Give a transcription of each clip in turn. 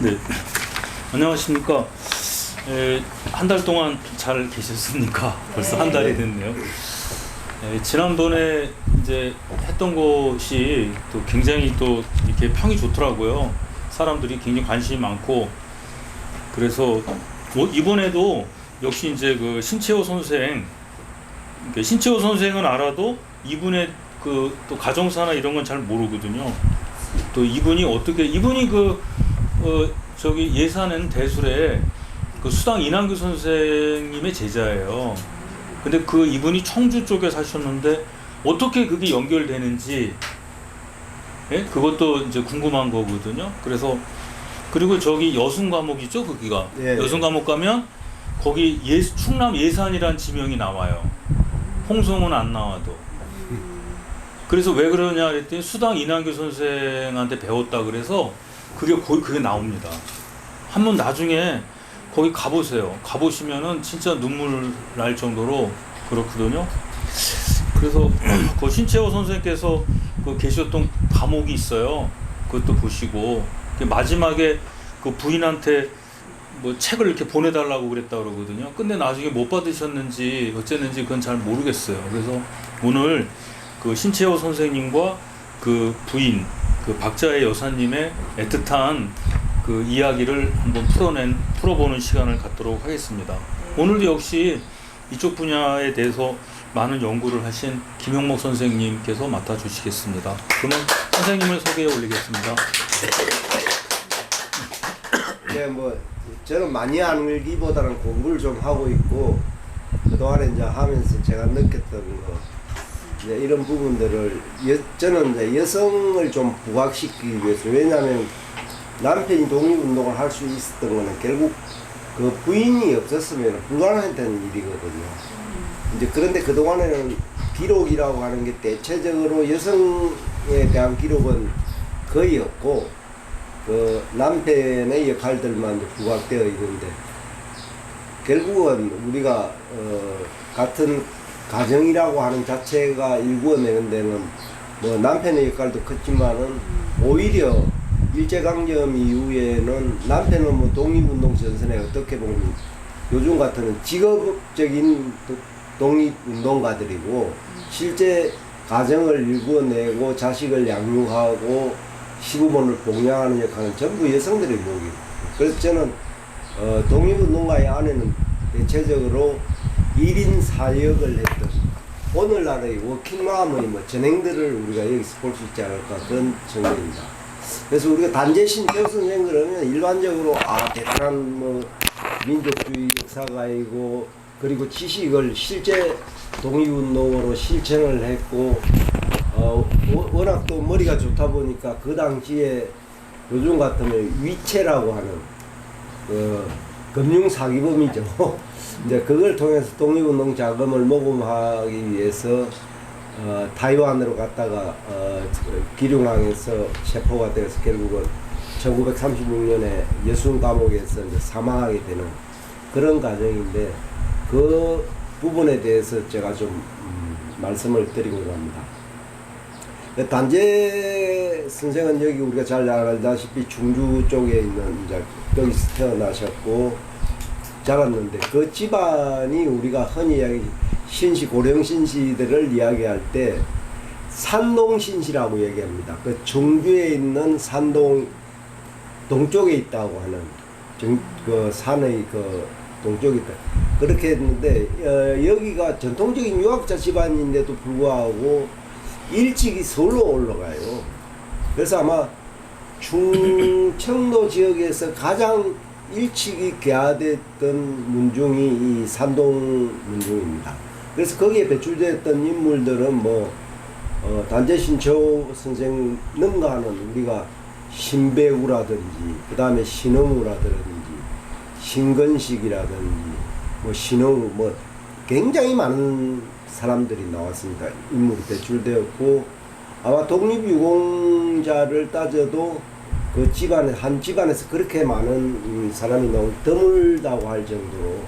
네, 안녕하십니까. 한 달 동안 잘 계셨습니까? 벌써 한 달이 됐네요. 지난번에 이제 했던 것이 또 굉장히 또 이렇게 평이 좋더라고요. 사람들이 굉장히 관심이 많고, 그래서 이번에도 역시 이제 그 신채호 선생, 신채호 선생은 알아도 이분의 그 또 가정사나 이런 건 잘 모르거든요. 또 이분이 어떻게, 이분이 저기 예산은 대술에 그 수당 이남규 선생님의 제자예요. 근데 그 이분이 청주 쪽에 사셨는데 어떻게 그게 연결되는지, 예? 그것도 이제 궁금한 거거든요. 그래서 그리고 저기 여순 감옥 있죠, 거기가. 예, 여순 감옥 가면 거기 충남 예산이란 지명이 나와요. 홍성은 안 나와도. 그래서 왜 그러냐 그랬더니 수당 이남규 선생한테 배웠다 그래서 그게 나옵니다. 한번 나중에 거기 가보세요. 가보시면은 진짜 눈물 날 정도로 그렇거든요. 그래서 그 신채호 선생님께서 그 계셨던 감옥이 있어요. 그것도 보시고 마지막에 그 부인한테 뭐 책을 이렇게 보내달라고 그랬다 그러거든요. 근데 나중에 못 받으셨는지 어쨌는지 그건 잘 모르겠어요. 그래서 오늘 그 신채호 선생님과 그 부인 그 박자의 여사님의 애틋한 그 이야기를 한번 풀어보는 시간을 갖도록 하겠습니다. 오늘도 역시 이쪽 분야에 대해서 많은 연구를 하신 김용목 선생님께서 맡아주시겠습니다. 그러면 선생님을 소개해 올리겠습니다. 네, 뭐 저는 많이 알기보다는 공부를 좀 하고 있고 그동안에 이제 하면서 제가 느꼈던 거 이제 이런 부분들을 저는 이제 여성을 좀 부각시키기 위해서, 왜냐하면 남편이 독립운동을 할 수 있었던 거는 결국 그 부인이 없었으면 불가능했던 일이거든요. 이제 그런데 그동안에는 기록이라고 하는 게 대체적으로 여성에 대한 기록은 거의 없고 그 남편의 역할들만 부각되어 있는데, 결국은 우리가 같은 가정이라고 하는 자체가 일구어내는 데는 뭐 남편의 역할도 컸지만은 오히려 일제강점 이후에는 남편은 뭐 독립운동 전선에 어떻게 보면 요즘 같은 직업적인 독립운동가들이고 실제 가정을 일구어내고 자식을 양육하고 시부모를 봉양하는 역할은 전부 여성들의 몫이고, 그래서 저는 독립운동가의 아내는 대체적으로 1인 사역을 했던 오늘날의 워킹맘의 뭐 전행들을 우리가 여기서 볼 수 있지 않을까, 그런 정도입니다. 그래서 우리가 단재 신채호 선생 그러면 일반적으로 대단한 뭐 민족주의 역사가이고 그리고 지식을 실제 독립운동으로 실천을 했고 워낙 또 머리가 좋다 보니까 그 당시에 요즘 같으면 위체라고 하는 금융 사기범이죠. 이제 그걸 통해서 독립운동 자금을 모금하기 위해서 타이완으로 갔다가 기룡항에서 체포가 되어서 결국은 1936년에 여순 감옥에서 이제 사망하게 되는 그런 과정인데, 그 부분에 대해서 제가 좀 말씀을 드리고자 합니다. 단재 선생은 여기 우리가 잘 알다시피 충주 쪽에 있는 이제 거기서 태어나셨고 자랐는데, 그 집안이 우리가 흔히 이야기 신시, 고령 신시들을 이야기할 때 산동신시라고 얘기합니다. 그 청주에 있는 산동 동쪽에 있다고 하는 그 산의 그 동쪽에 있다 그렇게 했는데, 여기가 전통적인 유학자 집안인데도 불구하고 일찍이 서울로 올라가요. 그래서 아마 충청도 지역에서 가장 일찍이 개화됐던 문중이 이 산동 문중입니다. 그래서 거기에 배출되었던 인물들은 뭐 단재 신채호 선생 능가하는 우리가 신배우라든지 그 다음에 신흥우라든지 신건식이라든지 뭐 신흥우 뭐 굉장히 많은 사람들이 나왔습니다. 인물이 배출되었고, 아마 독립유공자를 따져도 그 집안에 한 집안에서 그렇게 많은 사람이 너무 드물다고 할 정도로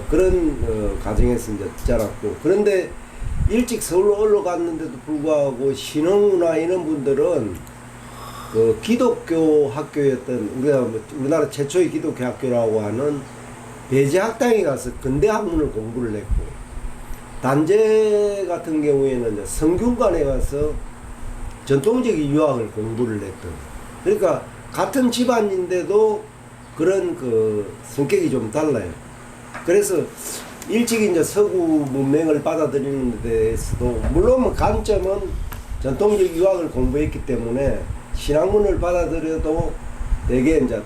그런 가정에서 이제 자랐고, 그런데 일찍 서울로 올라갔는데도 불구하고 신흥우나 이런 분들은 그 기독교 학교였던 우리나라 최초의 기독교 학교라고 하는 배제학당에 가서 근대 학문을 공부를 했고, 단재 같은 경우에는 이제 성균관에 가서 전통적인 유학을 공부를 했던. 그러니까 같은 집안인데도 그런 그 성격이 좀 달라요. 그래서 일찍 이제 서구 문명을 받아들이는 데 대해서도 물론 관점은 전통적 유학을 공부했기 때문에 신학문을 받아들여도 되게 이제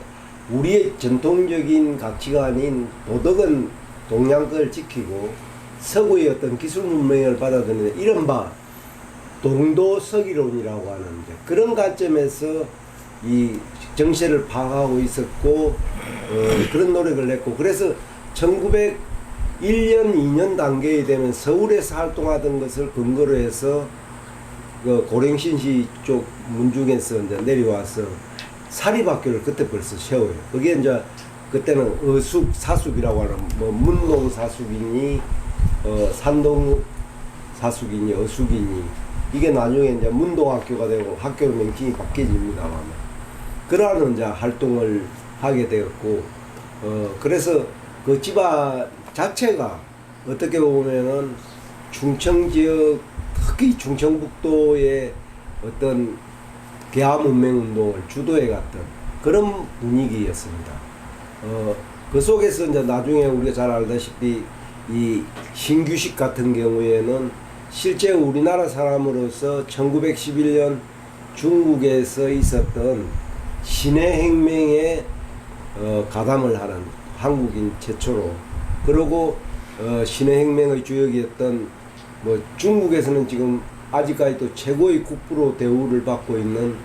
우리의 전통적인 가치관인 도덕은 동양 걸 지키고 서구의 어떤 기술 문명을 받아들이는 이른바 동도서기론이라고 하는 그런 관점에서 이 정세를 파악하고 있었고, 그런 노력을 했고, 그래서 1901년, 2년 단계에 되면 서울에서 활동하던 것을 근거로 해서 그 고령신시 쪽 문중에서 이제 내려와서 사립학교를 그때 벌써 세워요. 그게 이제 그때는 어숙, 사숙이라고 하는 뭐 문농 사숙이니, 산동 사숙이니, 어숙이니, 이게 나중에 이제 문동학교가 되고 학교 명칭이 바뀌집니다만. 그러한 이제 활동을 하게 되었고, 그래서 그 집안 자체가 어떻게 보면은 충청 지역, 특히 충청북도의 어떤 계하문명 운동을 주도해 갔던 그런 분위기였습니다. 그 속에서 이제 나중에 우리가 잘 알다시피 이 신규식 같은 경우에는 실제 우리나라 사람으로서 1911년 중국에서 있었던 신해혁명에 가담을 하는 한국인 최초로, 그리고 신해혁명의 주역이었던 뭐 중국에서는 지금 아직까지도 최고의 국부로 대우를 받고 있는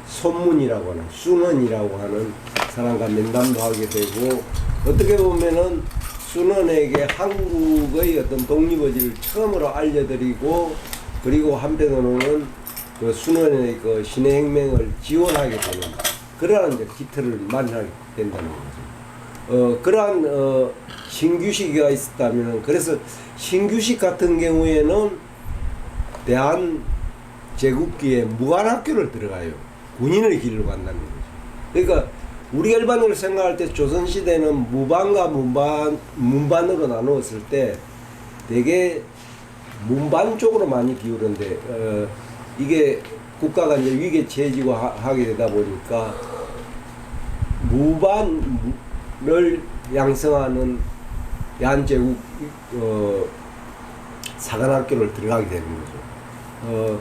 손문이라고 하는, 순원이라고 하는 사람과 면담도 하게 되고, 어떻게 보면은 순원에게 한국의 어떤 독립의지를 처음으로 알려드리고, 그리고 한편으로는 그 순원의 그 신해혁명을 지원하게 되는 그러한 이제 기틀을 마련하게 된다는 거죠. 그러한 신규식이 있었다면, 그래서 신규식 같은 경우에는 대한 제국기에 무관학교를 들어가요. 군인의 길로 간다는 거죠. 그러니까 우리가 일반적으로 생각할 때 조선시대는 무반과 문반으로 나누었을 때 되게 문반 쪽으로 많이 기울었는데, 이게 국가가 이제 위기에 처해지고 하게 되다 보니까 무반을 양성하는 대한제국 사관학교를 들어가게 되는 거죠.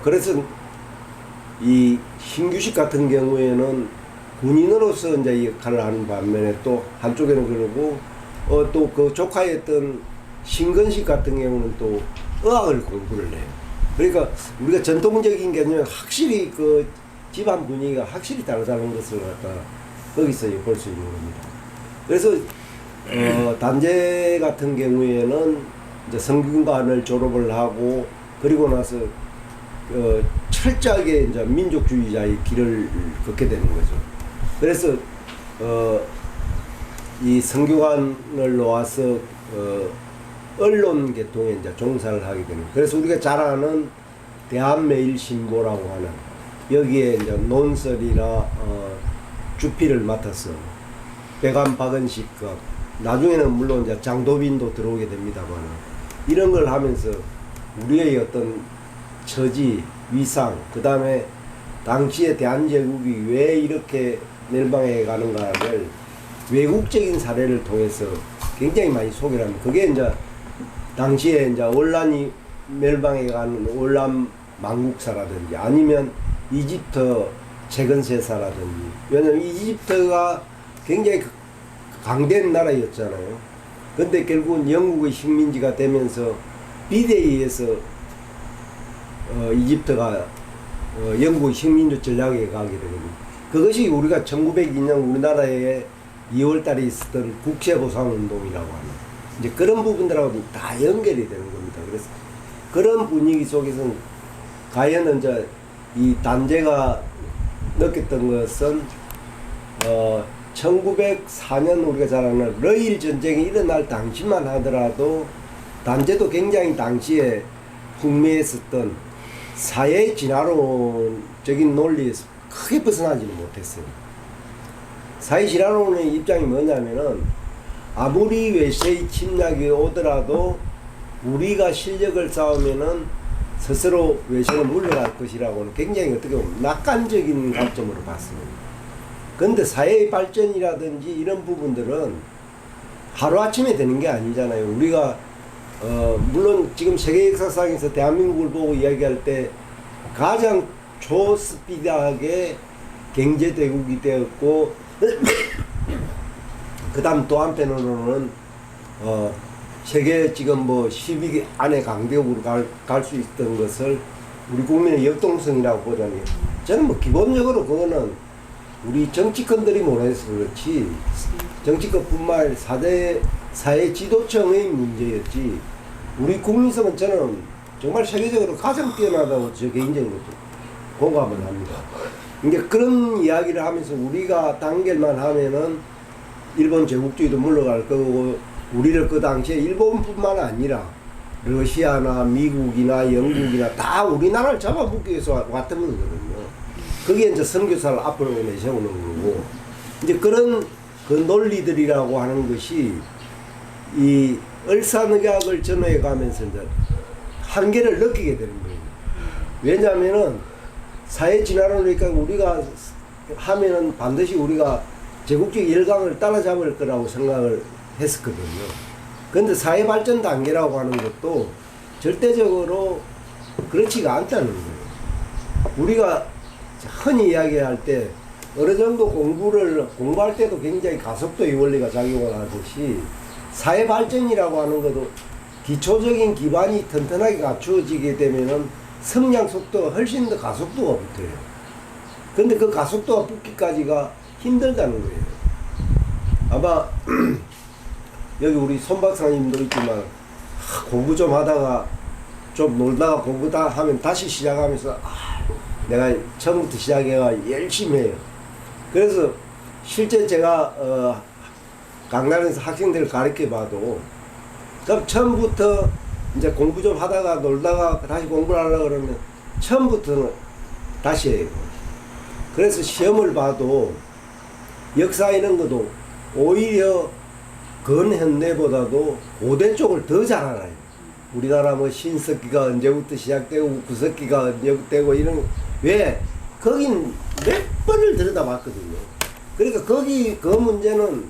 그래서 이 신규식 같은 경우에는 군인으로서 이제 역할을 하는 반면에 또 한쪽에는 그러고, 또 그 조카였던 신건식 같은 경우는 또 의학을 공부를 해요. 그러니까 우리가 전통적인 개념은 확실히 그 집안 분위기가 확실히 다르다는 것을 갖다 거기서 볼 수 있는 겁니다. 그래서 단재 같은 경우에는 이제 성균관을 졸업을 하고, 그리고 나서 철저하게 이제 민족주의자의 길을 걷게 되는 거죠. 그래서 이 성균관을 놓아서 언론 계통에 이제 종사를 하게 되는. 그래서 우리가 잘 아는 대한매일신보라고 하는, 여기에 이제 논설이나 주필을 맡아서 백안 박은식과 나중에는 물론 이제 장도빈도 들어오게 됩니다만, 이런 걸 하면서 우리의 어떤 처지, 위상, 그 다음에 당시에 대한제국이 왜 이렇게 멸망해 가는가를 외국적인 사례를 통해서 굉장히 많이 소개를 합니다. 그게 이제 당시에 이제 올란이 멸망해 가는 올란 망국사라든지, 아니면 이집트 재건세사라든지. 왜냐면 이집트가 굉장히 강된 나라였잖아요. 근데 결국은 영국의 식민지가 되면서 비대에 의해서 이집트가 영국의 식민지 전략에 가게 되거든요. 그것이 우리가 1902년 우리나라에 2월달에 있었던 국채보상운동이라고 하는 이제 그런 부분들하고 다 연결이 되는 겁니다. 그래서 그런 분위기 속에서는 과연 이제 이 단재가 느꼈던 것은 1904년 우리가 잘 아는 러일 전쟁이 일어날 당시만 하더라도 단재도 굉장히 당시에 풍미했었던 사회 진화론적인 논리에서 크게 벗어나지는 못했어요. 사회진화론의 입장이 뭐냐면은 아무리 외세의 침략이 오더라도 우리가 실력을 쌓으면은 스스로 외세는 물러갈 것이라고는 굉장히 어떻게 보면 낙관적인 관점으로 봤습니다. 그런데 사회의 발전이라든지 이런 부분들은 하루아침에 되는 게 아니잖아요. 우리가 물론 지금 세계 역사상에서 대한민국을 보고 이야기할 때 가장 초스피드하게 경제대국이 되었고 그 다음 또 한편으로는 세계 지금 뭐 10위 안에 강대국으로 갈 수 있던 것을 우리 국민의 역동성이라고 보자니 저는 뭐 기본적으로 그거는 우리 정치권들이 못해서 그렇지 정치권뿐만 아니라 사회 지도층의 문제였지 우리 국민성은 저는 정말 세계적으로 가장 뛰어나다고 저 개인적으로 공감을 합니다. 그러니까 그런 이야기를 하면서 우리가 단결만 하면은 일본 제국주의도 물러갈 거고 우리를 그 당시에 일본뿐만 아니라 러시아나 미국이나 영국이나 다 우리나라를 잡아먹기 위해서 왔던 거거든요. 그게 이제 선교사를 앞으로 내세우는 거고 이제 그런 그 논리들이라고 하는 것이 이 을사늑약을 전후해 가면서 이제 한계를 느끼게 되는 거예요. 왜냐하면은 사회 진화론이니까 우리가 하면은 반드시 우리가 제국주의 열강을 따라잡을 거라고 생각을 했었거든요. 그런데 사회 발전 단계라고 하는 것도 절대적으로 그렇지가 않다는 거예요. 우리가 흔히 이야기할 때 어느 정도 공부할 때도 굉장히 가속도의 원리가 작용을 하듯이 사회 발전이라고 하는 것도 기초적인 기반이 튼튼하게 갖추어지게 되면은 성장 속도가 훨씬 더 가속도가 붙어요. 근데 그 가속도가 붙기까지가 힘들다는 거예요. 아마 여기 우리 손 박사님도 있지만 공부 좀 하다가 좀 놀다가 공부 다 하면 다시 시작하면서 내가 처음부터 시작해가 열심히 해요. 그래서 실제 제가 강단에서 학생들을 가르쳐 봐도 그럼 처음부터 이제 공부 좀 하다가 놀다가 다시 공부를 하려고 그러면 처음부터는 다시 해요. 그래서 시험을 봐도 역사 이런 것도 오히려 근현대보다도 고대 쪽을 더 잘 알아요. 우리나라 뭐 신석기가 언제부터 시작되고 구석기가 언제부터 이런 왜 거긴 몇 번을 들여다봤거든요. 그러니까 거기 그 문제는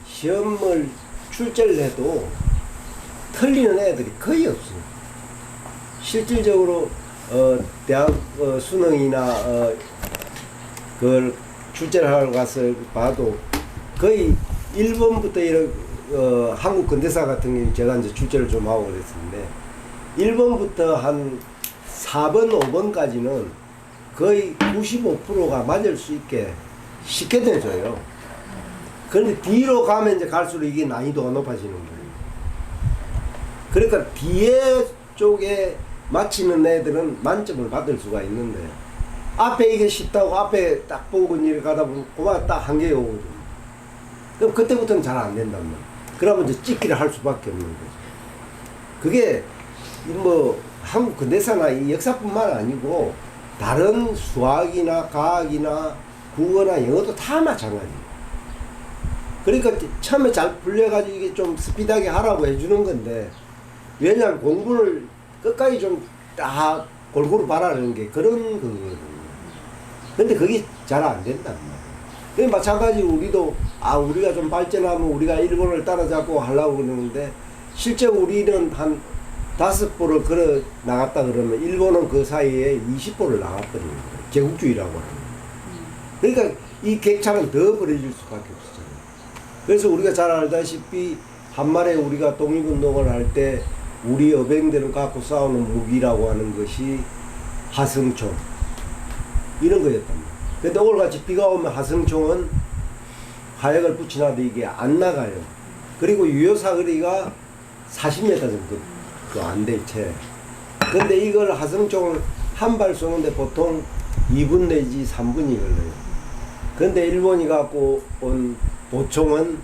시험을 출제를 해도 틀리는 애들이 거의 없어요. 실질적으로 대학 수능이나 그걸 출제를 하러 가서 봐도 거의 1번부터 이런 한국 근대사 같은 경우 제가 이제 출제를 좀 하고 그랬었는데 1번부터 한 4번, 5번까지는 거의 95%가 맞을 수 있게 쉽게 내줘요. 그런데 뒤로 가면 이제 갈수록 이게 난이도가 높아지는 거예요. 그러니까 뒤에 쪽에 맞히는 애들은 만점을 받을 수가 있는데 앞에 이게 쉽다고 앞에 딱 보고 이렇게 가다 보면 그만 딱 한 개 오거든요. 그럼 그때부터는 잘 안 된단 말이에요. 그러면 이제 찍기를 할 수밖에 없는 거죠. 그게 뭐 한국 근대사나 이 역사뿐만 아니고 다른 수학이나 과학이나 국어나 영어도 다 마찬가지예요. 그러니까 처음에 잘 풀려가지고 이게 좀 스피드하게 하라고 해주는 건데 왜냐하면 공부를 끝까지 좀 딱 골고루 바라는 게 그런 거거든요. 근데 그게 잘 안 된단 말이에요. 마찬가지로 우리도 우리가 좀 발전하면 우리가 일본을 따라잡고 하려고 그러는데 실제 우리는 한 5보를 걸어 나갔다 그러면 일본은 그 사이에 20보를 나갔거든요. 제국주의라고 하는. 그러니까 이 격차는 더 벌어질 수밖에 없었잖아요. 그래서 우리가 잘 알다시피 한말에 우리가 독립운동을 할 때 우리 여병들은 갖고 싸우는 무기라고 하는 것이 하성총 이런 거였단 말이에요. 근데 오늘같이 비가 오면 하성총은 화약을 붙이나도 이게 안 나가요. 그리고 유효사거리가 40m 정도 안 돼, 채. 근데 이걸 하성총을 한 발 쏘는데 보통 2분 내지 3분이 걸려요. 근데 일본이 갖고 온 보총은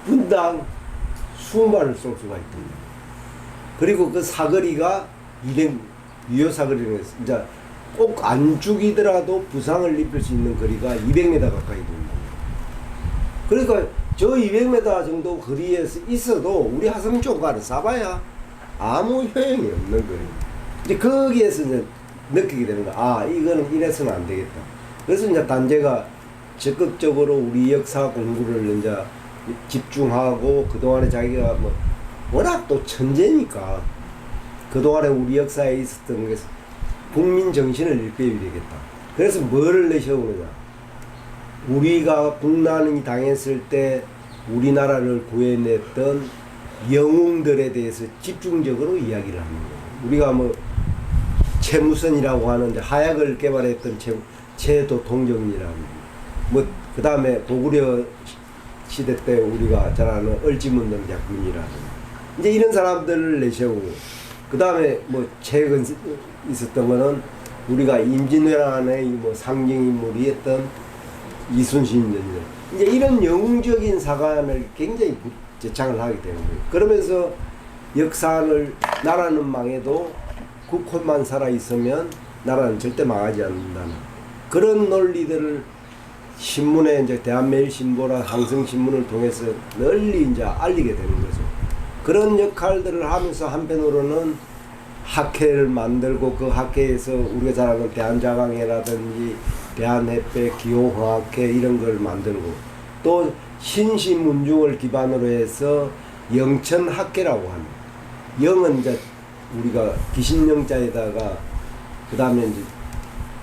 분당 20발을 쏠 수가 있거든요. 그리고 그 사거리가 유효 사거리는 이제 꼭 안 죽이더라도 부상을 입힐 수 있는 거리가 200m 가까이 됩니다. 그러니까 저 200m 정도 거리에서 있어도 우리 화성 쪽과는 쏴봐야 아무 효용이 없는 거예요. 이제 거기에서 이제 느끼게 되는 거야. 아, 이거는 이래서는 안 되겠다. 그래서 이제 단체가 적극적으로 우리 역사 공부를 이제 집중하고, 그동안에 자기가 뭐 워낙 또 천재니까 그동안에 우리 역사에 있었던 게 국민 정신을 일깨워야 되겠다. 그래서 뭐를 내세우느냐. 우리가 국난이 당했을 때 우리나라를 구해냈던 영웅들에 대해서 집중적으로 이야기를 하는 거예요. 우리가 뭐 최무선이라고 하는데 하약을 개발했던 최도통정이라는, 뭐 그 다음에 고구려 시대 때 우리가 잘 아는 얼지문등 작군이라는, 이제 이런 사람들을 내세우고, 그 다음에 뭐 최근 있었던 거는 우리가 임진왜란의 뭐 상징인물이었던 이순신 전쟁, 이제 이런 영웅적인 사관을 굉장히 제창을 하게 되는 거예요. 그러면서 역사를, 나라는 망해도 국호만 살아 있으면 나라는 절대 망하지 않는다는 그런 논리들을 신문에, 이제 대한매일신보나 항성신문을 통해서 널리 이제 알리게 되는 거죠. 그런 역할들을 하면서 한편으로는 학회를 만들고, 그 학회에서 우리가 잘 아는 대한자강회라든지 대한햇배, 기호화학회 이런 걸 만들고, 또 신시문중을 기반으로 해서 영천학회라고 합니다. 영은 이제 우리가 귀신영자에다가 그 다음에 이제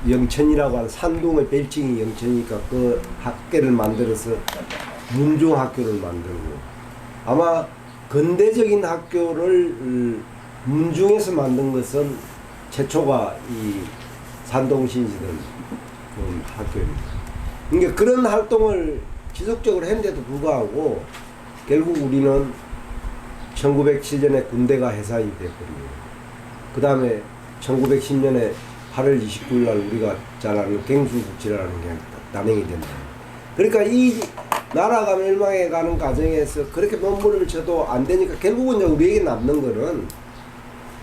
영천이라고 하는 산동의 별칭이 영천이니까 그 학교를 만들어서 문중학교를 만들고, 아마 근대적인 학교를 문중에서 만든 것은 최초가 이 산동신시들 학교입니다. 그러니까 그런 활동을 지속적으로 했는데도 불구하고 결국 우리는 1907년에 군대가 해산이 되었거든요. 그 다음에 1910년에 8월 29일 날 우리가 잘 아는 갱수국지라는 게 단행이 된다. 그러니까 이 나라가 멸망해 가는 과정에서 그렇게 몸부림을 쳐도 안 되니까 결국은 이제 우리에게 남는 거는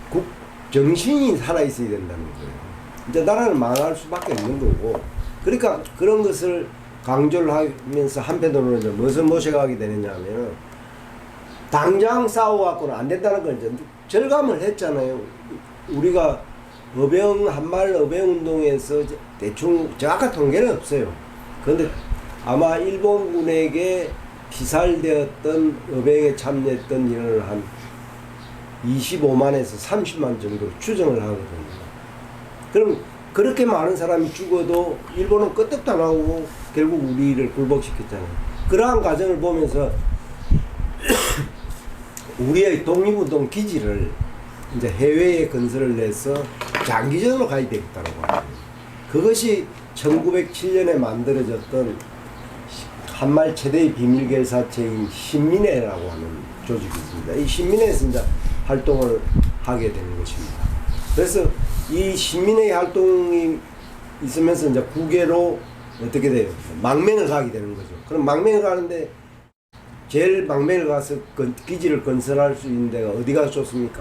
국 정신이 살아있어야 된다는 거예요. 이제 나라는 망할 수밖에 없는 거고, 그러니까 그런 것을 강조를 하면서 한편으로는 이제 무엇을 모셔가게 되느냐 하면, 당장 싸워갖고는 안 된다는 걸 이제 절감을 했잖아요. 우리가 한말 어병운동에서 대충 정확한 통계는 없어요. 그런데 아마 일본군에게 피살되었던 어병에 참여했던 인원을 한 25만에서 30만 정도로 추정을 하거든요. 그럼 그렇게 많은 사람이 죽어도 일본은 끄떡도 안 하고 결국 우리를 굴복시켰잖아요. 그러한 과정을 보면서 우리의 독립운동 기지를 이제 해외에 건설을 해서 장기전으로 가야 되겠다고 합니다. 그것이 1907년에 만들어졌던 한말 최대의 비밀결사체인 신민회라고 하는 조직이 있습니다. 이 신민회에서 이제 활동을 하게 되는 것입니다. 그래서 이 신민회 활동이 있으면서 이제 국외로 어떻게 돼요? 망명을 가게 되는 거죠. 그럼 망명을 가는데 제일 망명을 가서 기지를 건설할 수 있는 데가 어디가 좋습니까?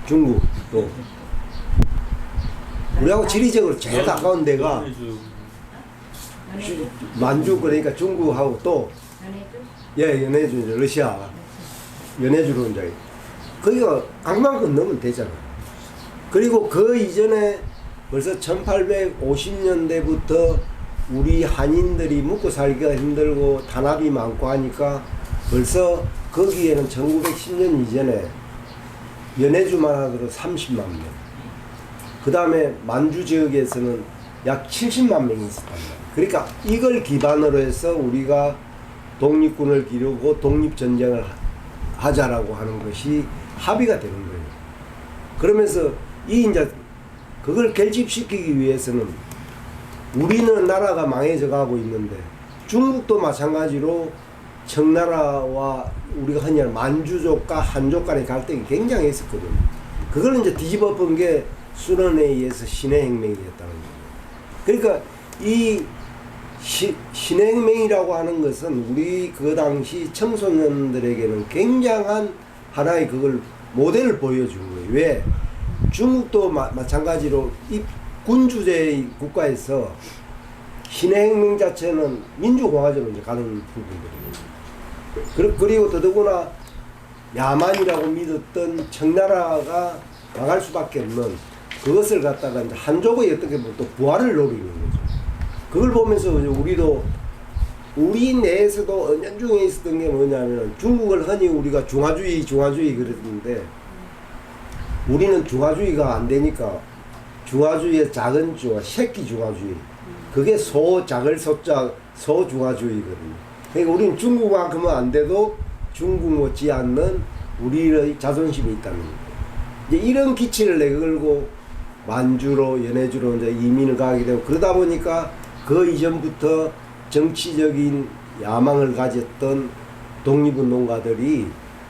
중국 또 우리하고 지리적으로 제일 가까운 데가 만주, 그러니까 중국하고 또 연해주, 러시아 연해주로 이제 거기가 강만 건너면 되잖아. 그리고 그 이전에 벌써 1850년대부터 우리 한인들이 묵고 살기가 힘들고 탄압이 많고 하니까 벌써 거기에는 1910년 이전에 연해주만 하더라도 30만 명, 그 다음에 만주 지역에서는 약 70만 명이 있었단 말이에요. 그러니까 이걸 기반으로 해서 우리가 독립군을 기르고 독립전쟁을 하자라고 하는 것이 합의가 되는 거예요. 그러면서 이제 그걸 결집시키기 위해서는 우리는 나라가 망해져 가고 있는데 중국도 마찬가지로 청나라와 우리가 흔히 하는 만주족과 한족 간의 갈등이 굉장히 있었거든요. 그걸 이제 뒤집어 본 게 순원에 의해서 신해혁명이었다는 거예요. 그러니까 이 신해혁명이라고 하는 것은 우리 그 당시 청소년들에게는 굉장한 하나의 그걸 모델을 보여준 거예요. 왜? 중국도 마찬가지로 이 군주제의 국가에서 신의 혁명 자체는 민주공화제로 이제 가는 부분들이에요. 그리고 더더구나 야만이라고 믿었던 청나라가 망할 수밖에 없는 그것을 갖다가 이제 한족의 어떻게 보면 또 부활을 노리는 거죠. 그걸 보면서 우리도 우리 내에서도 은연중에 있었던 게 뭐냐면 중국을 흔히 우리가 중화주의 그랬는데 우리는 중화주의가 안 되니까 중화주의의 작은 중화, 새끼 중화주의. 그게 작을 소자 소중화주의거든요. 그러니까 우리는 중국만큼은 안 돼도 중국 못지 않는 우리의 자존심이 있다는 거예요. 이제 이런 기치를 내걸고 만주로 연해주로 이제 이민을 가게 되고 그러다 보니까 그 이전부터 정치적인 야망을 가졌던 독립운동가들이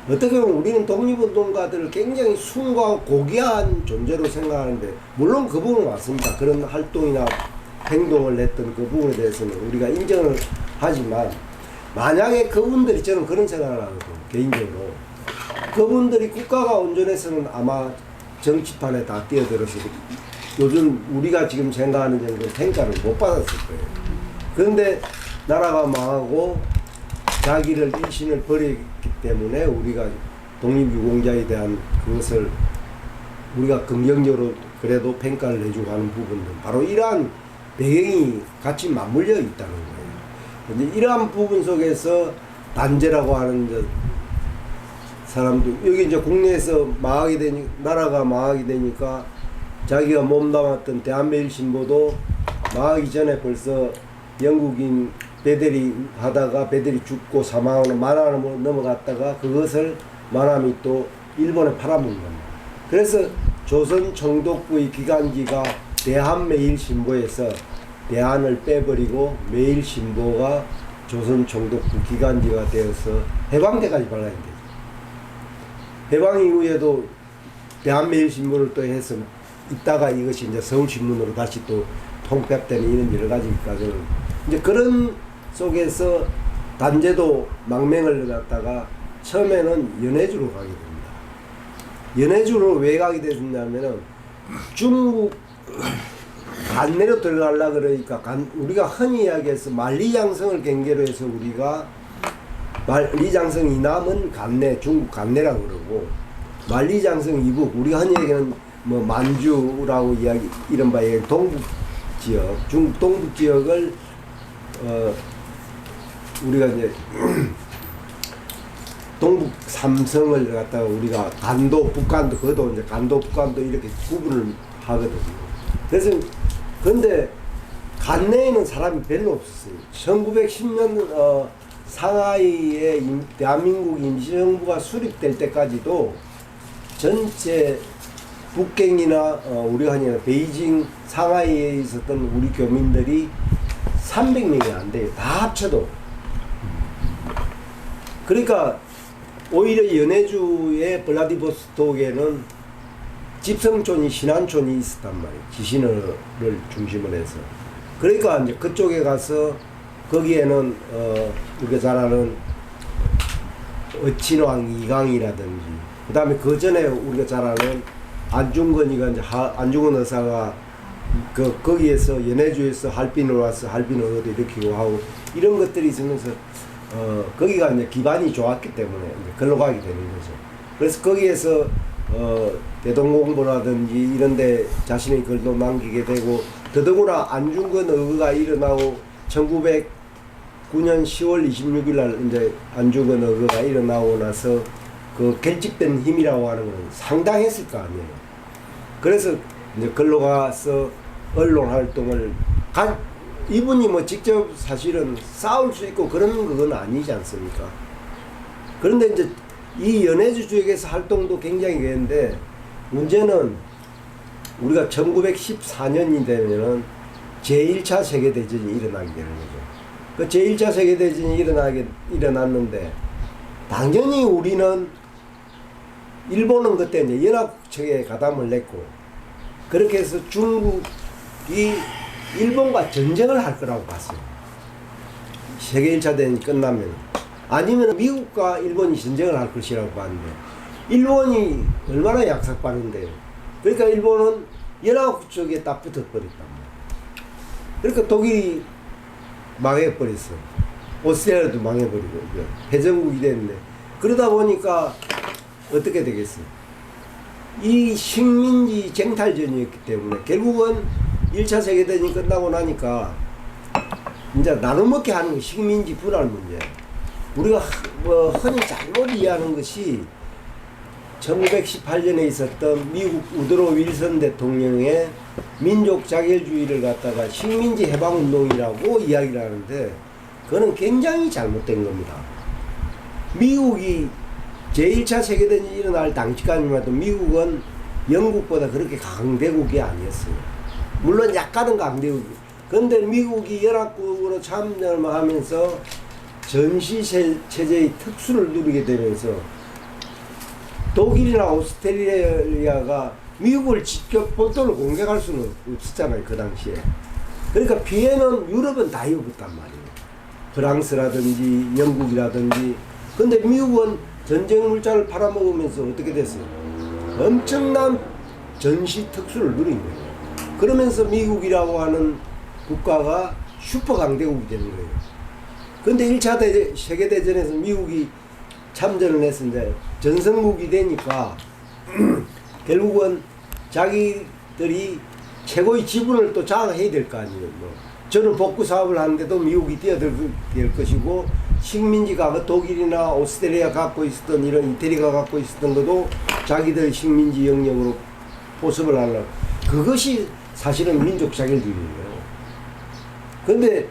어떻게 보면 우리는 독립운동가들을 굉장히 숭고하고 고귀한 존재로 생각하는데 물론 그 부분은 맞습니다. 그런 활동이나 행동을 했던 그 부분에 대해서는 우리가 인정을 하지만 만약에 그분들이 저는 그런 생각을 하거든요. 개인적으로 그분들이 국가가 온전해서는 아마 정치판에 다 뛰어들어서 요즘 우리가 지금 생각하는 정도의 평가를 못 받았을 거예요. 그런데 나라가 망하고 자기를 일신을 버렸기 때문에 우리가 독립유공자에 대한 그것을 우리가 긍정적으로 그래도 평가를 해주고 하는 부분들 바로 이러한 배경이 같이 맞물려 있다는 거예요. 이제 이러한 부분 속에서 단죄라고 하는 사람도 여기 이제 국내에서 망하게 되니 나라가 망하게 되니까 자기가 몸담았던 대한매일신보도 망하기 전에 벌써 영국인 배대리 하다가 배대리 죽고 사망하는 만화로 넘어갔다가 그것을 만화미 또 일본에 팔아먹는 겁니다. 그래서 조선 총독부의 기간지가 대한매일신보에서 대한을 빼버리고 매일신보가 조선 총독부 기간지가 되어서 해방때까지 발간이 되죠. 해방 이후에도 대한매일신보를 또 해서 있다가 이것이 이제 서울신문으로 다시 또 통폐합되는 이런 여러 가지 과정을 이제 그런 속에서 단제도 망명을 갖다가 처음에는 연해주로 가게 됩니다. 연해주로 왜 가게 됐냐면은 중국 간내로 들어가려 그러니까 우리가 흔히 이야기해서 만리장성을 경계로 해서 우리가 만리장성 이남은 간내, 중국 간내라고 그러고 만리장성 이북 우리가 흔히 얘기하는 뭐 만주라고 이른바 동북 지역, 중국 동북 지역을 우리가 이제 동북 삼성을 갖다가 우리가 간도, 북간도, 그것도 이제 간도, 북간도 이렇게 구분을 하거든요. 그래서 근데 간내에는 사람이 별로 없었어요. 1910년 상하이에 대한민국 임시정부가 수립될 때까지도 전체 북경이나 우리가 아니라 베이징, 상하이에 있었던 우리 교민들이 300명이 안 돼요. 다 합쳐도. 그러니까 오히려 연해주의 블라디보스톡에는 집성촌이 신안촌이 있었단 말이에요. 지신을 중심으로 해서. 그러니까 이제 그쪽에 가서 거기에는 우리가 잘 아는 어친왕 이강이라든지 그 다음에 그 전에 우리가 잘 아는 안중근이가 이제 안중근 의사가 거기에서 연해주에서 할빈으로 와서 할빈 의원도 일으키고 하고 이런 것들이 있으면서 거기가 이제 기반이 좋았기 때문에 이제 걸로 가게 되는 거죠. 그래서 거기에서 대동공부라든지 이런데 자신의 글도 남기게 되고 더더구나 안중근 의거가 일어나고 1909년 10월 26일 날 이제 안중근 의거가 일어나고 나서 그 결집된 힘이라고 하는 건 상당했을 거 아니에요. 그래서 이제 걸로 가서 언론 활동을 이분이 뭐 직접 사실은 싸울 수 있고 그런 건 아니지 않습니까? 그런데 이제 이 연해주 지역에서 활동도 굉장히 했는데 문제는 우리가 1914년이 되면은 제1차 세계대전이 일어나게 되는 거죠. 그 제1차 세계대전이 일어났는데 당연히 우리는 일본은 그때 이제 연합국책에 가담을 냈고 그렇게 해서 중국이 일본과 전쟁을 할 거라고 봤어요. 세계 1차 대전이 끝나면. 아니면 미국과 일본이 전쟁을 할 것이라고 봤는데 일본이 얼마나 약삭빠른데요. 그러니까 일본은 연합국 쪽에 딱 붙어버렸단 말이에요. 그러니까 독일이 망해버렸어. 오스트리아도 망해버리고 패전국이 됐는데, 그러다 보니까 어떻게 되겠어요? 이 식민지 쟁탈전이었기 때문에 결국은 1차 세계대전이 끝나고 나니까 이제 나눠먹게 하는 거, 식민지 분할 문제. 우리가 뭐 흔히 잘못 이해하는 것이 1918년에 있었던 미국 우드로 윌슨 대통령의 민족 자결주의를 갖다가 식민지 해방운동이라고 이야기를 하는데, 그거는 굉장히 잘못된 겁니다. 미국이 제1차 세계대전이 일어날 당시까지만 해도 미국은 영국보다 그렇게 강대국이 아니었어요. 물론 약간은 강대국이. 그런데 미국이 연합국으로 참여를 하면서 전시체제의 특수를 누리게 되면서 독일이나 오스트리아가 미국을 직접 본토를 공격할 수는 없었잖아요, 그 당시에. 그러니까 피해는 유럽은 다 입었단 말이에요. 프랑스라든지 영국이라든지. 근데 미국은 전쟁 물자를 팔아먹으면서 어떻게 됐어요? 엄청난 전시 특수를 누린 거예요. 그러면서 미국이라고 하는 국가가 슈퍼 강대국이 되는 거예요. 근데 1차 세계대전에서 미국이 참전을 했는데 전성국이 되니까 결국은 자기들이 최고의 지분을 또 장악해야 될 거 아니에요. 뭐. 저는 복구 사업을 하는데도 미국이 뛰어들 것이고, 식민지가 독일이나 오스트리아 갖고 있었던 이런 이태리가 갖고 있었던 것도 자기들 식민지 영역으로 포섭을 하려고. 그것이 사실은 민족 자결주의예요. 근데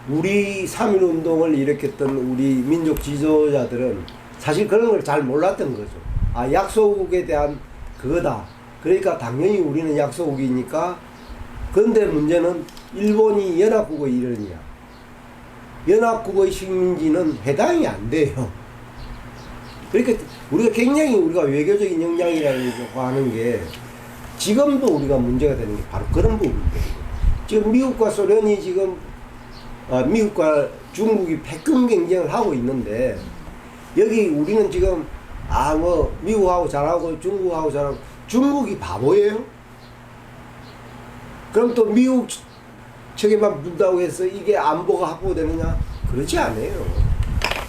우리 3.1 운동을 일으켰던 우리 민족 지도자들은 사실 그런 걸 잘 몰랐던 거죠. 아, 약소국에 대한 그거다. 그러니까 당연히 우리는 약소국이니까. 그런데 문제는 일본이 연합국의 일원이야. 연합국의 식민지는 해당이 안 돼요. 그러니까 우리가 굉장히 우리가 외교적인 역량이라고 하는 게 지금도 우리가 문제가 되는 게 바로 그런 부분이에요. 지금 미국과 소련이 지금 미국과 중국이 패권 경쟁을 하고 있는데, 여기 우리는 지금 뭐 미국하고 잘하고 중국하고 잘하고, 중국이 바보예요? 그럼 또 미국 측에만 문다고 해서 이게 안보가 확보되느냐? 그렇지 않아요.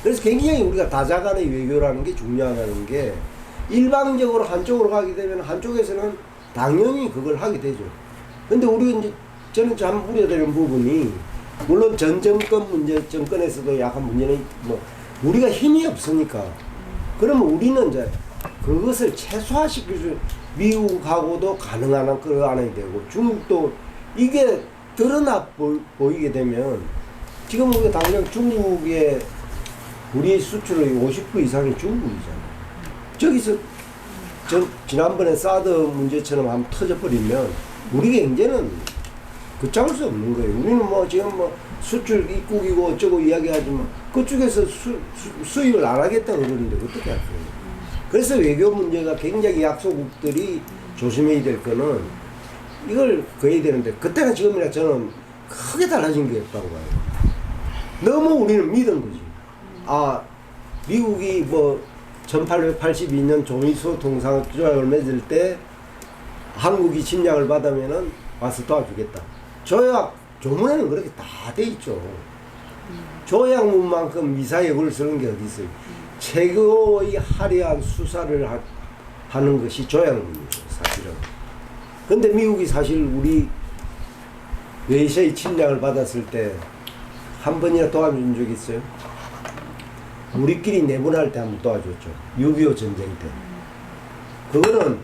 그래서 굉장히 우리가 다자간의 외교라는 게 중요하다는 게, 일방적으로 한쪽으로 가게 되면 한쪽에서는 당연히 그걸 하게 되죠. 근데 우리가 이제 저는 참 우려되는 부분이, 물론 전 정권 문제, 정권에서도 약간 문제는 뭐 우리가 힘이 없으니까, 그러면 우리는 이제 그것을 최소화시킬 수, 미국하고도 가능한 걸 안 해야 되고, 중국도 이게 드러나 보이게 되면, 지금 우리가 당장 중국에 우리 수출의 50% 이상이 중국이잖아요. 저기서 지난번에 사드 문제처럼 한번 터져버리면 우리 경제는 걷잡을 수 없는 거예요. 우리는 뭐 지금 뭐 수출 입국이고 어쩌고 이야기하지만 그쪽에서 수입을 안 하겠다 그러는데 어떻게 할 거예요? 그래서 외교 문제가 굉장히 약소국들이 조심해야 될 거는, 이걸 그어야 되는데, 그때나 지금이나 저는 크게 달라진 게 없다고 봐요. 너무 우리는 믿은 거지. 아, 미국이 뭐 1882년 조미소 통상 조약을 맺을 때 한국이 침략을 받으면은 와서 도와주겠다. 조약 조문에는 그렇게 다 돼 있죠. 조약문만큼 미사역을 쓰는 게 어디 있어요. 최고의 화려한 수사를 하는 것이 조약문이죠, 사실은. 근데 미국이 사실 우리 러시아의 침략을 받았을 때 한 번이나 도와준 적 있어요? 우리끼리 내분할 때 한번 도와줬죠. 6.25 전쟁 때. 그거는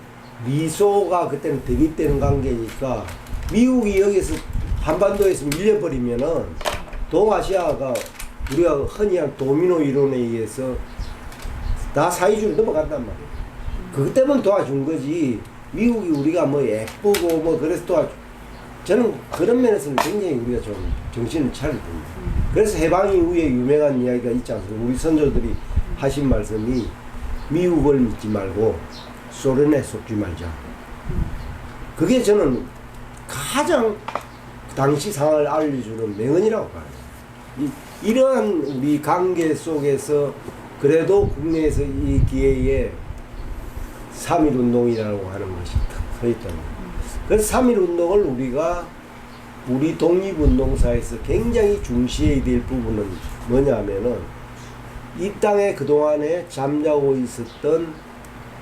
미소가 그때는 대립되는 관계니까, 미국이 여기서 한반도에서 밀려버리면은 동아시아가 우리가 흔히 한 도미노 이론에 의해서 다 사회주의로 넘어간단 말이에요. 그것 때문에 도와준 거지, 미국이 우리가 뭐 예쁘고 뭐 그래서 도와줘. 저는 그런 면에서는 굉장히 우리가 좀 정신을 차릴 겁니다. 그래서 해방 이후에 유명한 이야기가 있지 않습니까? 우리 선조들이 하신 말씀이, 미국을 믿지 말고 소련에 속지 말자. 그게 저는 가장 당시 상황을 알려주는 명언이라고 봐요. 이러한 우리 관계 속에서 그래도 국내에서 이 기회에 3.1운동이라고 하는 것이 탁 서 있다는 거예요. 그래서 3.1운동을 우리가 우리 독립운동사에서 굉장히 중시해야 될 부분은 뭐냐면은 이 땅에 그동안에 잠자고 있었던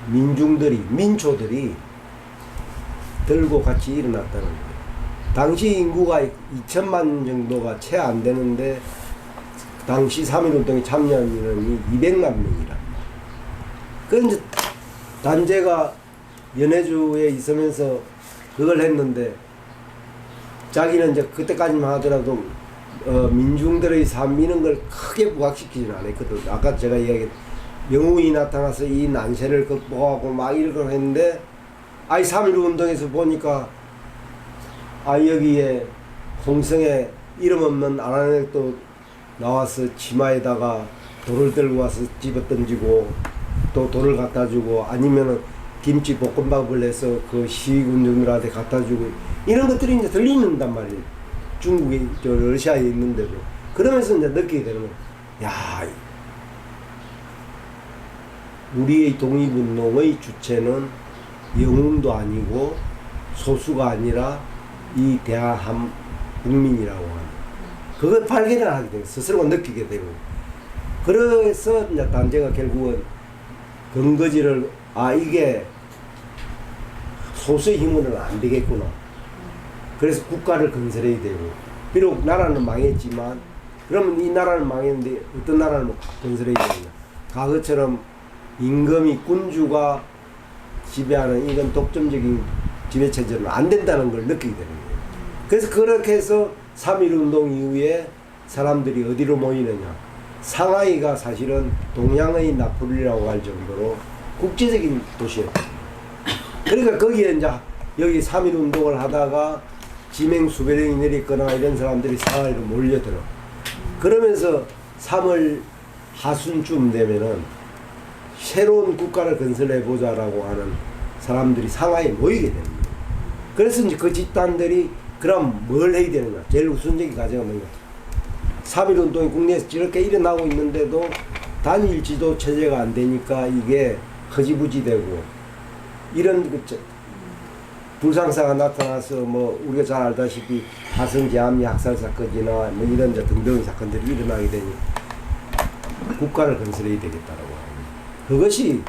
민초들이 들고 같이 일어났다는 거예요. 당시 인구가 2천만 정도가 채 안 되는데 당시 3.1운동에 참여한 인원이 200만 명이랍니다. 그래서 단제가 연해주에 있으면서 그걸 했는데 자기는 이제 그때까지만 하더라도 민중들의 삶 이런 걸 크게 부각시키지는 않았거든. 아까 제가 이야기했 영웅이 나타나서 이 난세를 극복하고 막 이런 걸 했는데 3.1운동에서 보니까 여기에 홍성에 이름 없는 아란액도 나와서 치마에다가 돌을 들고 와서 집어 던지고 또 돌을 갖다 주고 아니면은 김치 볶음밥을 해서 그 시위군들한테 갖다 주고 이런 것들이 이제 들리는단 말이에요. 중국에 러시아에 있는데도. 그러면서 이제 느끼게 되는 거예요. 야, 우리의 독립운동의 주체는 영웅도 아니고 소수가 아니라 이 대한 국민이라고 하는 그걸 발견을 하게 되고 스스로가 느끼게 되고 그래서 이제 단제가 결국은 근거지를 이게 소수의 힘으로는 안 되겠구나. 그래서 국가를 건설해야 되고 비록 나라는 망했지만 그러면 이 나라는 망했는데 어떤 나라를 건설해야 되느냐. 과거처럼 임금이 군주가 지배하는 이런 독점적인 지배체제는 안 된다는 걸 느끼게 되는 거예요. 그래서 그렇게 해서 3.1운동 이후에 사람들이 어디로 모이느냐. 상하이가 사실은 동양의 나폴리라고 할 정도로 국제적인 도시였거든요. 그러니까 거기에 이제 여기 3.1운동을 하다가 지맹 수배령이 내렸거나 이런 사람들이 상하이로 몰려들어. 그러면서 3월 하순쯤 되면은 새로운 국가를 건설해보자라고 하는 사람들이 상하이에 모이게 됩니다. 그래서 이제 그 집단들이 그럼 뭘 해야 되느냐. 제일 우선적인 과제가 뭔가. 3.1운동이 국내에서 저렇게 일어나고 있는데도 단일 지도 체제가 안 되니까 이게 허지부지 되고 이런 불상사가 나타나서 뭐 우리가 잘 알다시피 화성제암리 학살 사건이나 뭐 이런 등등의 사건들이 일어나게 되니 국가를 건설해야 되겠다라고 합니다. 그것이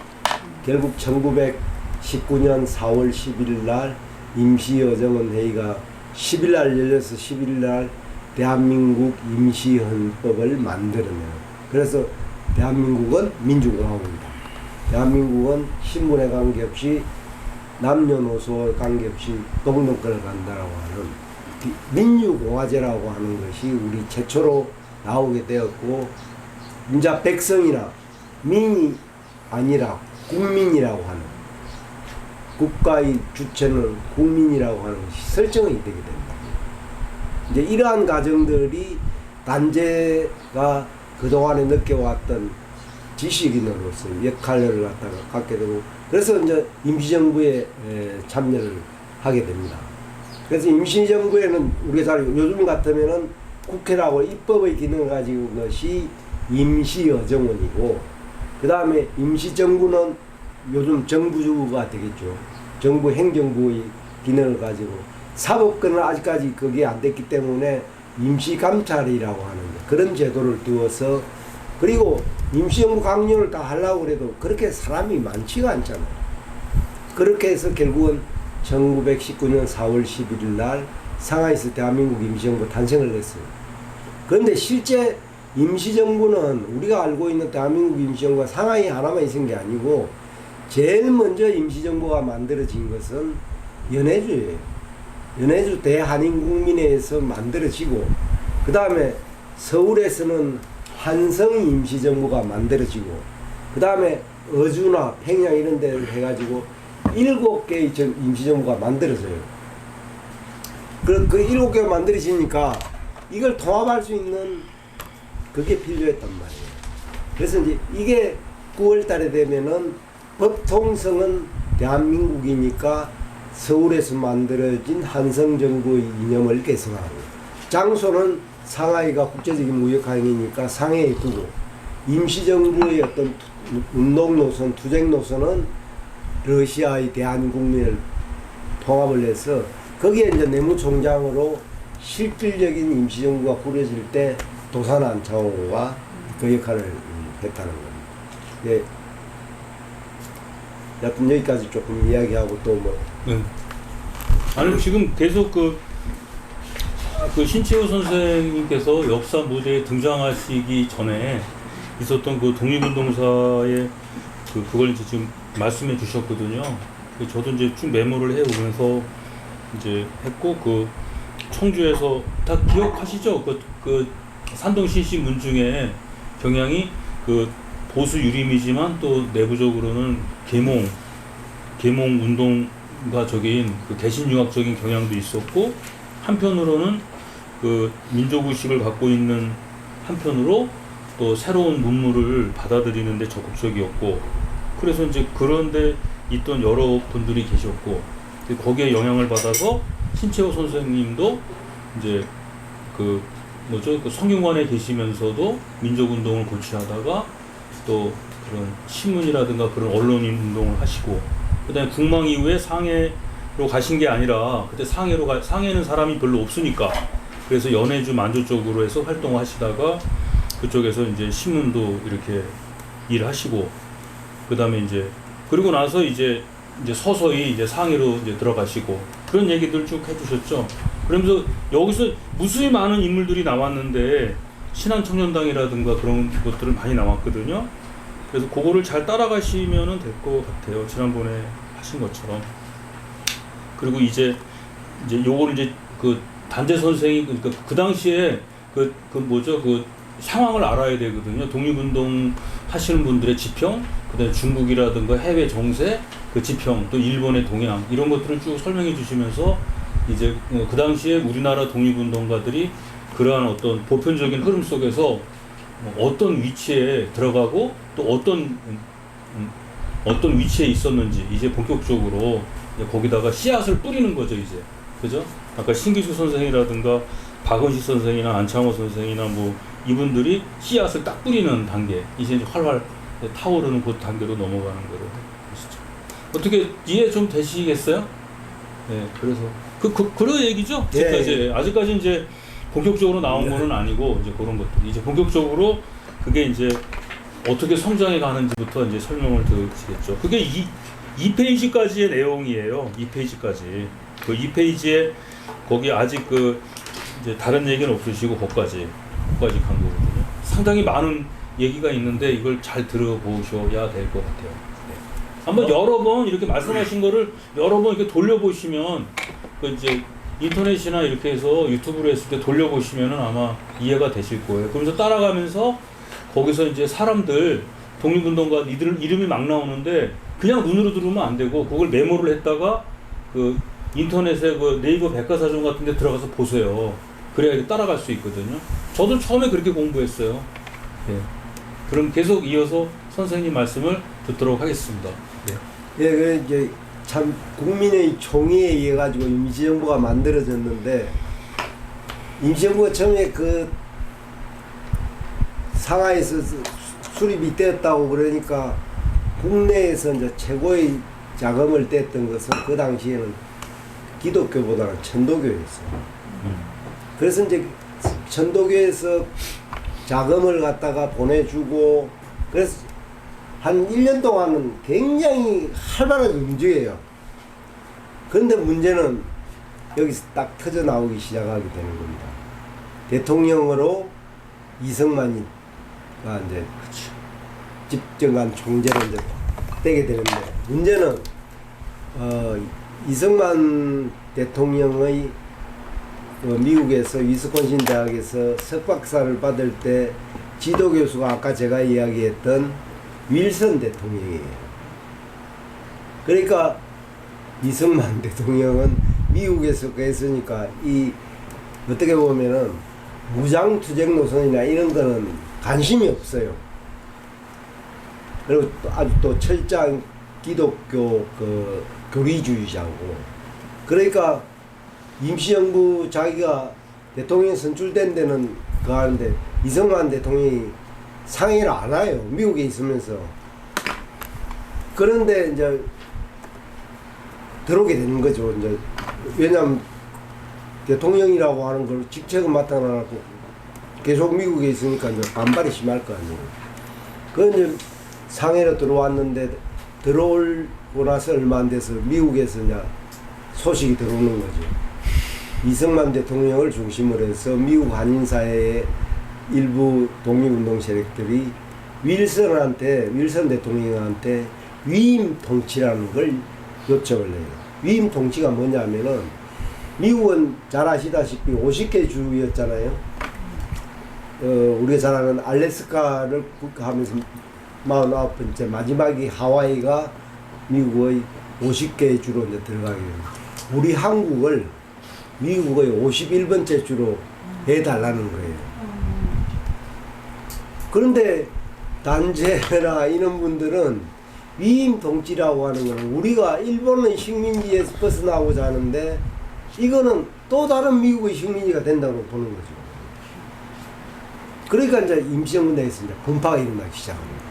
결국 1919년 4월 11일 날 임시여정원 회의가 10일 날 열려서 11일 날 대한민국 임시헌법을 만들어내요. 그래서 대한민국은 민주공화국이다. 대한민국은 신분에 관계없이 남녀노소 관계없이 동등권을 간다라고 하는 민주공화제라고 하는 것이 우리 최초로 나오게 되었고 이제 백성이나 민이 아니라 국민이라고 하는 국가의 주체는 국민이라고 하는 것이 설정이 되게 됩니다. 이제 이러한 과정들이 단제가 그동안에 느껴왔던 지식인으로서 역할을 갖다가 갖게 되고 그래서 이제 임시정부에 참여를 하게 됩니다. 그래서 임시정부에는 우리가 잘 요즘 같으면은 국회라고 입법의 기능을 가지고 것이 임시여정원이고 그 다음에 임시정부는 요즘 정부가 되겠죠. 정부 행정부의 기능을 가지고 사법권은 아직까지 그게 안 됐기 때문에 임시감찰이라고 하는 그런 제도를 두어서 그리고 임시정부 강령을 다 하려고 해도 그렇게 사람이 많지가 않잖아요. 그렇게 해서 결국은 1919년 4월 11일 날 상하이에서 대한민국 임시정부 탄생을 했어요. 그런데 실제 임시정부는 우리가 알고 있는 대한민국 임시정부가 상하이 하나만 있은 게 아니고 제일 먼저 임시정부가 만들어진 것은 연해주예요. 연해주 대한인국민회에서 만들어지고 그 다음에 서울에서는 한성 임시정부가 만들어지고 그 다음에 어주나 평양 이런 데를 해가지고 7개의 임시정부가 만들어져요. 그 7개가 만들어지니까 이걸 통합할 수 있는 그게 필요했단 말이에요. 그래서 이제 이게 9월 달에 되면은 법통성은 대한민국이니까 서울에서 만들어진 한성정부의 이념을 개성하고 장소는 상하이가 국제적인 무역항이니까 상해에 두고 임시정부의 어떤 운동 노선, 투쟁 노선은 러시아의 대한국민을 통합을 해서 거기에 이제 내무총장으로 실질적인 임시정부가 꾸려질 때 도산 안창호가 그 역할을 했다는 겁니다. 예. 여튼 여기까지 조금 이야기하고 또 뭐. 네. 아니 지금 계속 그 신채호 선생님께서 역사 무대에 등장하시기 전에 있었던 그 독립운동사의 그걸 이제 지금 말씀해 주셨거든요. 저도 이제 쭉 메모를 해오면서 이제 했고 그 청주에서 다 기억하시죠? 그 산동 CC 문중에 경향이 그 보수 유림이지만 또 내부적으로는 계몽 운동가적인 그 개신융합적인 경향도 있었고 한편으로는 그 민족의식을 갖고 있는 한편으로 또 새로운 문물을 받아들이는데 적극적이었고 그래서 이제 그런데 있던 여러 분들이 계셨고 거기에 영향을 받아서 신채호 선생님도 이제 그 성균관에 계시면서도 민족운동을 고취하다가 또 그런 신문이라든가 그런 언론인 운동을 하시고 그다음에 국망 이후에 상해로 가신 게 아니라 그때 상해는 사람이 별로 없으니까 그래서 연해주 만주 쪽으로 해서 활동을 하시다가 그쪽에서 이제 신문도 이렇게 일하시고 그다음에 이제 그리고 나서 이제 서서히 이제 상해로 이제 들어가시고 그런 얘기들 쭉 해주셨죠. 그러면서 여기서 무수히 많은 인물들이 나왔는데 신한청년당이라든가 그런 것들은 많이 나왔거든요. 그래서 그거를 잘 따라가시면은 될 것 같아요. 지난번에 하신 것처럼. 그리고 이제 요거를 이제 그 단재 선생이 그러니까 그 당시에 그 상황을 알아야 되거든요. 독립운동 하시는 분들의 지평, 그다음에 중국이라든가 해외 정세, 그 지평, 또 일본의 동향 이런 것들을 쭉 설명해 주시면서 이제 그 당시에 우리나라 독립운동가들이 그러한 어떤 보편적인 흐름 속에서 어떤 위치에 들어가고 또 어떤 위치에 있었는지 이제 본격적으로 이제 거기다가 씨앗을 뿌리는 거죠 이제 그죠? 아까 신기수 선생이라든가 박은식 선생이나 안창호 선생이나 뭐 이분들이 씨앗을 딱 뿌리는 단계 이제 활활 타오르는 그 단계로 넘어가는 거로 보시죠. 어떻게 이해 좀 되시겠어요? 네, 그래서 그런 얘기죠. 예. 아직까지 이제 본격적으로 나온 네. 거는 아니고 이제 그런 것들이 이제 본격적으로 그게 이제 어떻게 성장해 가는지부터 이제 설명을 드리겠죠. 그게 2페이지까지의 내용이에요. 2페이지까지. 그 2페이지에 거기 아직 이제 다른 얘기는 없으시고 거기까지 간 거거든요. 상당히 많은 얘기가 있는데 이걸 잘 들어보셔야 될 것 같아요. 네. 한번 여러 번 이렇게 말씀하신 거를 여러 번 이렇게 돌려보시면 이제 인터넷이나 이렇게 해서 유튜브로 했을 때 돌려보시면은 아마 이해가 되실 거예요. 그러면서 따라가면서 거기서 이제 사람들 독립운동가 이름이 막 나오는데 그냥 눈으로 들으면 안 되고 그걸 메모를 했다가 그 인터넷에 그 네이버 백과사전 같은 데 들어가서 보세요. 그래야 따라갈 수 있거든요. 저도 처음에 그렇게 공부했어요. 예. 그럼 계속 이어서 선생님 말씀을 듣도록 하겠습니다. 네. 예, 그 이제 참 국민의 총의에 의해 가지고 임시정부가 만들어졌는데 임시정부가 처음에 그 상하이에서 수립이 되었다고 그러니까 국내에서 이제 최고의 자금을 뗐던 것은 그 당시에는 기독교보다는 천도교였어요. 그래서 이제 천도교에서 자금을 갖다가 보내주고 그래서 한 1년 동안은 굉장히 활발하게 움직여요. 그런데 문제는 여기서 딱 터져 나오기 시작하게 되는 겁니다. 대통령으로 이승만이가 이제 집정관 총재로 이제 되게 되는데 문제는 이승만 대통령의 미국에서 위스콘신 대학에서 석박사를 받을 때 지도교수가 아까 제가 이야기했던 윌슨 대통령이에요. 그러니까 이승만 대통령은 미국에서 했으니까 이 어떻게 보면은 무장투쟁 노선이나 이런 거는 관심이 없어요. 그리고 또 아주 또 철저한 기독교 교리주의자고. 그러니까 임시정부 자기가 대통령이 선출된 데는 그거 하는데 이승만 대통령이 상의를 안 해요. 미국에 있으면서. 그런데 이제 들어오게 되는 거죠. 이제 왜냐하면 대통령이라고 하는 걸 직책은 맡아나고 계속 미국에 있으니까 이제 반발이 심할 거 아니에요. 그 이제 상해로 들어왔는데 들어오고 나서 얼마 안 돼서 미국에서 이제 소식이 들어오는 거죠. 이승만 대통령을 중심으로 해서 미국 한인사회의 일부 독립운동 세력들이 윌슨 대통령한테 위임 통치라는 걸 요청을 해요. 위임 통치가 뭐냐면은 미국은 잘 아시다시피 50개 주였잖아요. 우리가 잘 아는 알래스카를 국하면서 49번째 마지막이 하와이가 미국의 50개 주로 이제 들어가게 됩니다. 우리 한국을 미국의 51번째 주로 해달라는 거예요. 그런데 단체나 이런 분들은 위임 통치라고 하는 거는 우리가 일본의 식민지에서 벗어나고자 하는데 이거는 또 다른 미국의 식민지가 된다고 보는 거죠. 그러니까 이제 임시정부 내에서 이제 분파가 일어나기 시작합니다.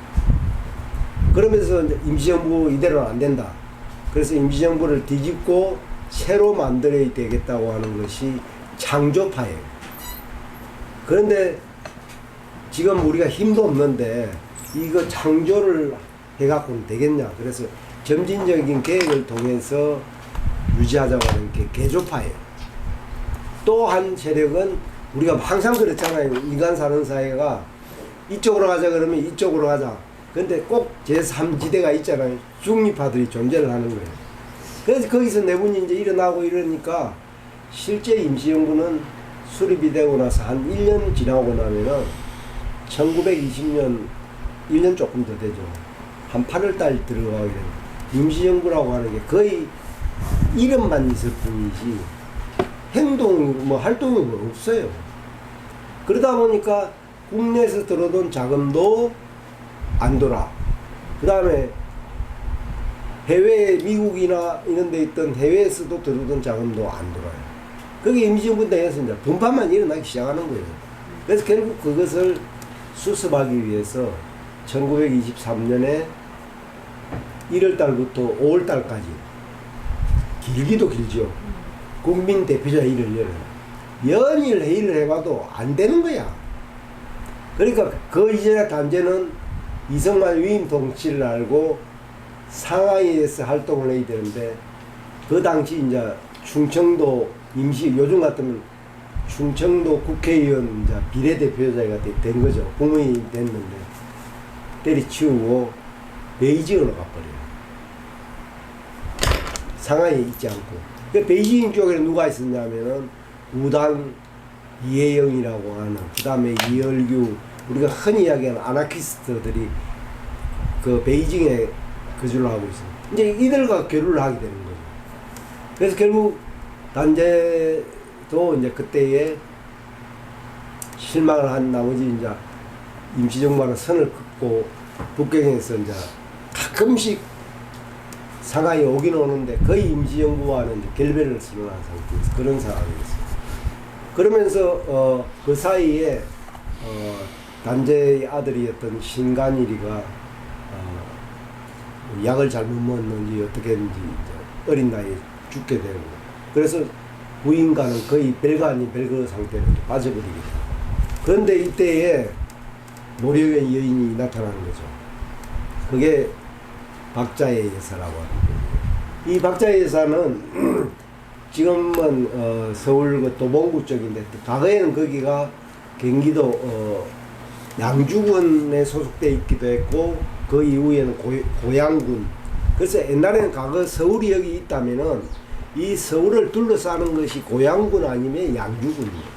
그러면서 이제 임시정부 이대로는 안 된다. 그래서 임시정부를 뒤집고 새로 만들어야 되겠다고 하는 것이 창조파예요. 그런데 지금 우리가 힘도 없는데 이거 창조를 해갖고는 되겠냐. 그래서 점진적인 계획을 통해서 유지하자고 하는 게 개조파예요. 또 한 세력은 우리가 항상 그랬잖아요. 인간 사는 사회가 이쪽으로 가자 그러면 이쪽으로 가자. 근데 꼭 제3지대가 있잖아요. 중립파들이 존재를 하는 거예요. 그래서 거기서 내분이 이제 일어나고 이러니까 실제 임시정부는 수립이 되고 나서 한 1년 지나고 나면은 1920년 1년 조금 더 되죠. 한 8월달 들어가게 됩니다. 임시정부라고 하는 게 거의 이름만 있을 뿐이지 행동, 활동이 없어요. 그러다 보니까 국내에서 들어오던 자금도 안 돌아. 그 다음에 해외, 미국이나 이런 데 있던 해외에서도 들어오던 자금도 안 돌아요. 그게 임시정부 내에서 이제 분파만 일어나기 시작하는 거예요. 그래서 결국 그것을 수습하기 위해서 1923년에 1월달부터 5월달까지 길기도 길죠. 국민 대표자 회의를 열어요. 연일 회의를 해봐도 안 되는 거야. 그러니까 그 이전에 단체는 이승만 위임 통치를 알고 상하이에서 활동을 해야 되는데 그 당시 이제 충청도 요즘 같으면 충청도 국회의원 이제 비례대표자가 된 거죠. 국무회의 됐는데 때리치우고 베이징으로 가버려요. 상하이에 있지 않고. 그 베이징 쪽에 누가 있었냐면은 우당 이혜영이라고 하는, 그 다음에 이열규, 우리가 흔히 이야기하는 아나키스트들이 그 베이징에 거주를 하고 있어요. 이제 이들과 교류를 하게 되는 거죠. 그래서 결국 단체도 이제 그때에 실망을 한 나머지 이제 임시정부와는 선을 긋고 북경에서 이제 가끔씩 상하이 오긴 오는데 거의 임시정부와는 이제 결별을 선언한 상태에서 그런 상황이었어요. 그러면서 그 사이에 단체의 아들이었던 신간일이가 약을 잘못 먹었는지 어떻게 했는지 어린 나이에 죽게 되고, 그래서 부인과는 거의 별거 아닌 별거 상태로 빠져버리게 돼요. 그런데 이때에 노력의 여인이 나타나는 거죠. 그게 박자의 여사라고 하는 거예요. 이 박자의 여사는 지금은 서울 그 도봉구 쪽인데 과거에는 거기가 경기도 양주군에 소속돼 있기도 했고 그 이후에는 고양군. 그래서 옛날에는 과거 서울이 여기 있다면은 이 서울을 둘러싸는 것이 고양군 아니면 양주군이에요.